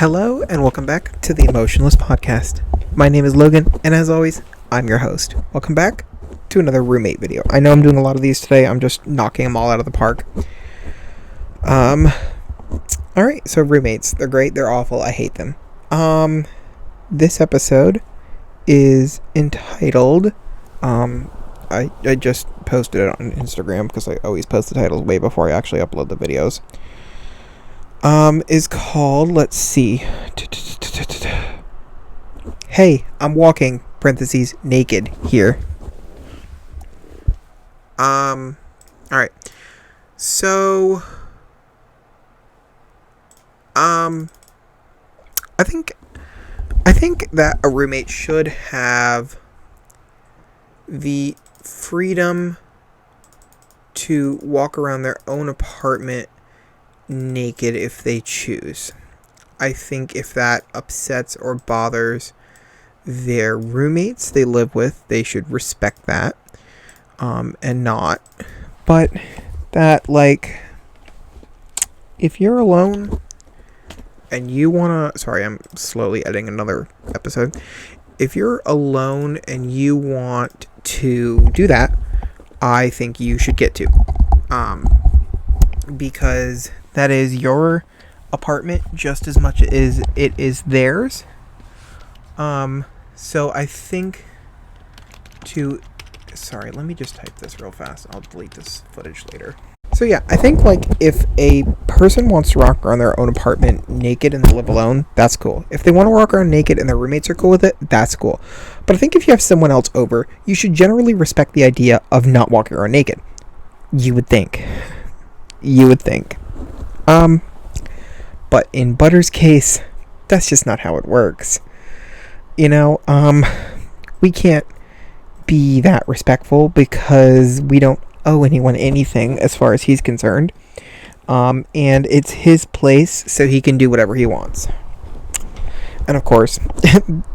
Hello and welcome back to the Emotionless podcast. My name is Logan, and as always, I'm your host. Welcome back to another roommate video. I know I'm doing a lot of these today. I'm just knocking them all out of the park. Alright, so roommates. They're great, they're awful, I hate them. This episode is entitled, I just posted it on Instagram because I always post the titles way before I actually upload the videos. Is called, let's see. Hey, I'm walking, parentheses, naked here. Alright. So, I think that a roommate should have the freedom to walk around their own apartment naked if they choose. I think if that upsets or bothers their roommates they live with, they should respect that, and not. But that, like, if you're alone and you wanna, sorry, I'm slowly editing another episode. If you're alone and you want to do that, I think you should get to, because that is your apartment just as much as it is theirs. So I think sorry, let me just type this real fast. I'll delete this footage later. So yeah, I think, like, if a person wants to walk around their own apartment naked and they live alone, that's cool. If they want to walk around naked and their roommates are cool with it, that's cool. But I think if you have someone else over, you should generally respect the idea of not walking around naked. You would think. But in Butter's case, that's just not how it works. You know, we can't be that respectful because we don't owe anyone anything as far as he's concerned. And it's his place, so he can do whatever he wants. And of course,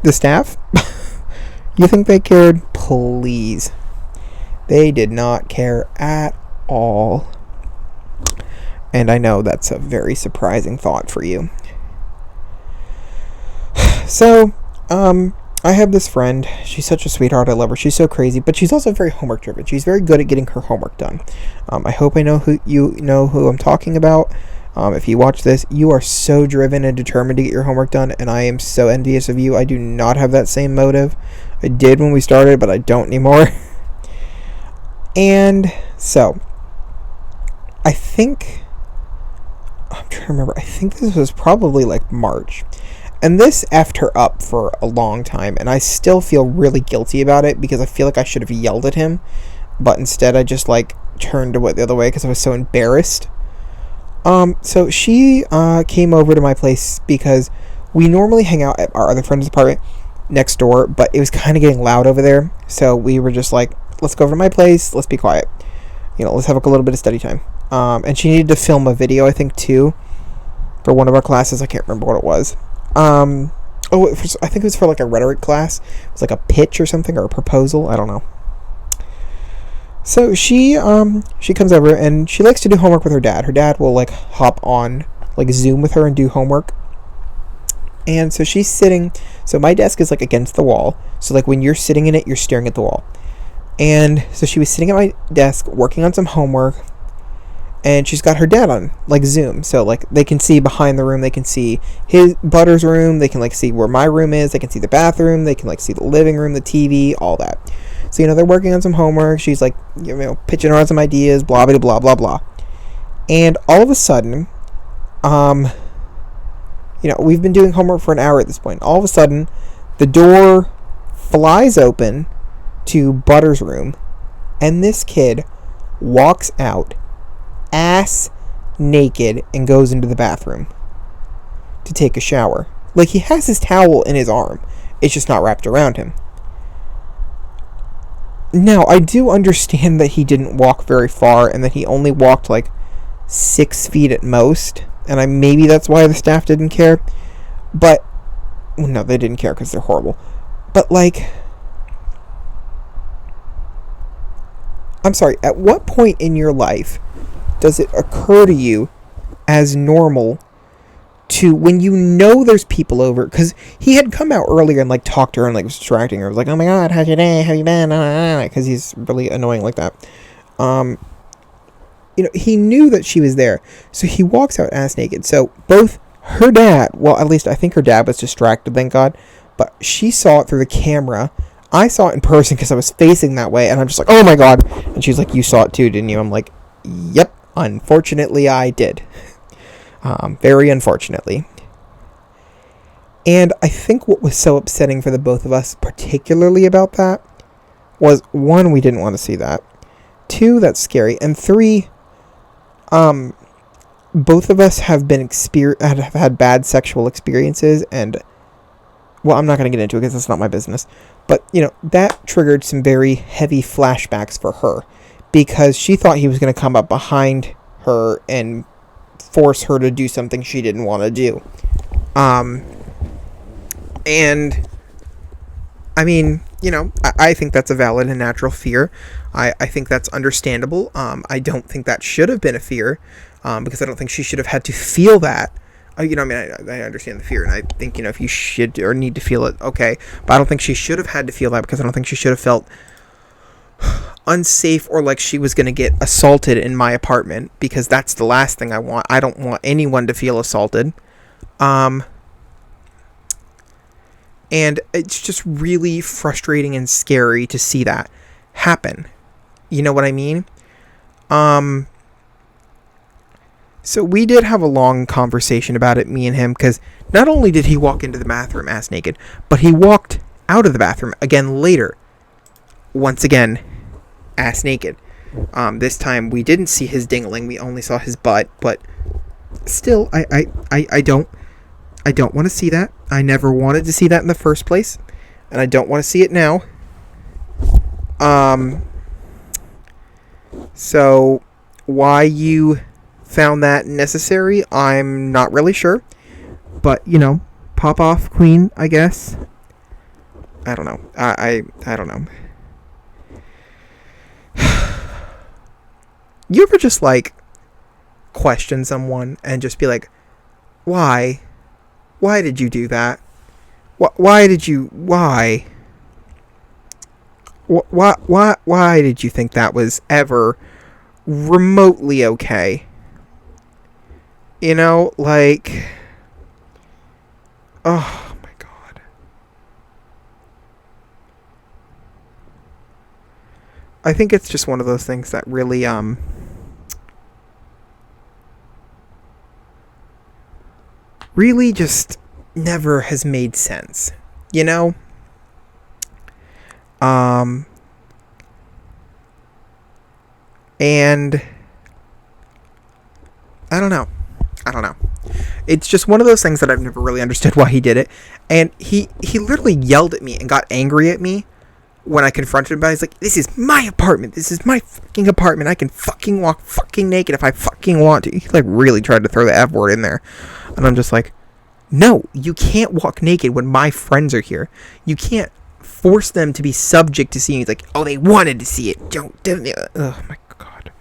the staff, you think they cared? Please. They did not care at all. And I know that's a very surprising thought for you. So, I have this friend. She's such a sweetheart. I love her. She's so crazy, but she's also very homework driven. She's very good at getting her homework done. I hope I know who I'm talking about. If you watch this, you are so driven and determined to get your homework done, and I am so envious of you. I do not have that same motive. I did when we started, but I don't anymore. And so, I'm trying to remember. I think this was probably like March. And this effed her up for a long time. And I still feel really guilty about it because I feel like I should have yelled at him. But instead I just, like, turned the other way because I was so embarrassed. So she came over to my place because we normally hang out at our other friend's apartment next door. But it was kind of getting loud over there. So we were just like, let's go over to my place. Let's be quiet. You know, let's have a little bit of study time. And she needed to film a video, I think, too, for one of our classes. I can't remember what it was. I think it was for, like, a rhetoric class. It was like a pitch or something, or a proposal. I don't know. So she comes over, and she likes to do homework with her dad. Her dad will, like, hop on, like, Zoom with her and do homework. And so she's sitting, so my desk is, like, against the wall. So, like, when you're sitting in it, you're staring at the wall. And so she was sitting at my desk working on some homework, and she's got her dad on, like, Zoom. So, like, they can see behind the room. They can see Butter's room. They can, like, see where my room is. They can see the bathroom. They can, like, see the living room, the TV, all that. So, you know, they're working on some homework. She's, like, you know, pitching around some ideas, blah, blah, blah, blah, blah. And all of a sudden, you know, we've been doing homework for an hour at this point. All of a sudden, the door flies open to Butter's room, and this kid walks out ass naked and goes into the bathroom to take a shower. Like, he has his towel in his arm, it's just not wrapped around him. Now, I do understand that he didn't walk very far and that he only walked like 6 feet at most, and maybe that's why the staff didn't care. But no, they didn't care because they're horrible. But, like, I'm sorry, at what point in your life does it occur to you as normal to when you know there's people over, because he had come out earlier and like talked to her and like was distracting her, was like, oh my god, how's your day, how you been, because he's really annoying like that. He knew that she was there, so he walks out ass naked. So both her dad, well, at least I think her dad was distracted, thank god, but she saw it through the camera. I saw it in person because I was facing that way, and I'm just like, oh my god. And she's like, you saw it too, didn't you? I'm like, yep, unfortunately I did. Very unfortunately. And I think what was so upsetting for the both of us, particularly about that, was, one, we didn't want to see that. Two, that's scary. And three, both of us have have had bad sexual experiences, and, well, I'm not going to get into it because that's not my business. But, that triggered some very heavy flashbacks for her, because she thought he was going to come up behind her and force her to do something she didn't want to do. And, I mean, I think that's a valid and natural fear. I think that's understandable. I don't think that should have been a fear, because I don't think she should have had to feel that. I understand the fear, and I think, if you should or need to feel it, okay. But I don't think she should have had to feel that, because I don't think she should have felt unsafe or like she was going to get assaulted in my apartment, because that's the last thing I want. I don't want anyone to feel assaulted. And it's just really frustrating and scary to see that happen. You know what I mean? So we did have a long conversation about it, me and him, because not only did he walk into the bathroom ass naked, but he walked out of the bathroom again later. Once again, ass naked. This time we didn't see his dingling, we only saw his butt, but still, I don't want to see that. I never wanted to see that in the first place, and I don't want to see it now. So why you found that necessary, I'm not really sure, but pop off, queen, I guess. I don't know. I don't know. You ever just question someone and just be like, why did you do that? Why did you think that was ever remotely okay? Oh my god. I think it's just one of those things that really really just never has made sense. And I don't know. It's just one of those things that I've never really understood why he did it. And he literally yelled at me and got angry at me when I confronted him about it. He's like, this is my apartment. This is my fucking apartment. I can fucking walk fucking naked if I fucking want to. He really tried to throw the F word in there. And I'm just like, no, you can't walk naked when my friends are here. You can't force them to be subject to seeing. He's like, oh, they wanted to see it. Don't. Oh my god.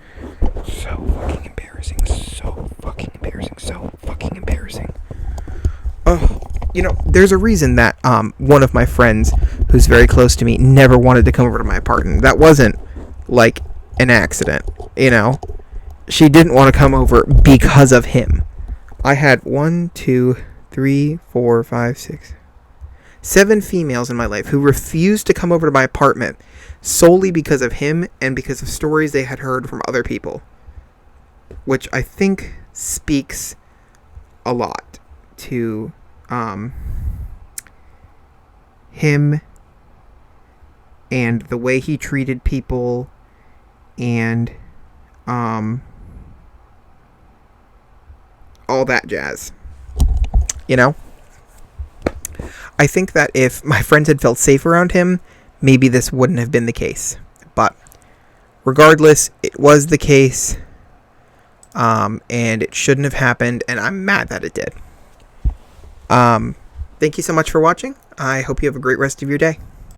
So fucking embarrassing. So fucking embarrassing. Oh, there's a reason that one of my friends who's very close to me never wanted to come over to my apartment. That wasn't an accident. She didn't want to come over because of him. I had 1, 2, 3, 4, 5, 6, 7 females in my life who refused to come over to my apartment solely because of him and because of stories they had heard from other people, which I think speaks a lot to him and the way he treated people and all that jazz. I think that if my friends had felt safe around him, maybe this wouldn't have been the case. But regardless, it was the case. And it shouldn't have happened, and I'm mad that it did. Thank you so much for watching. I hope you have a great rest of your day.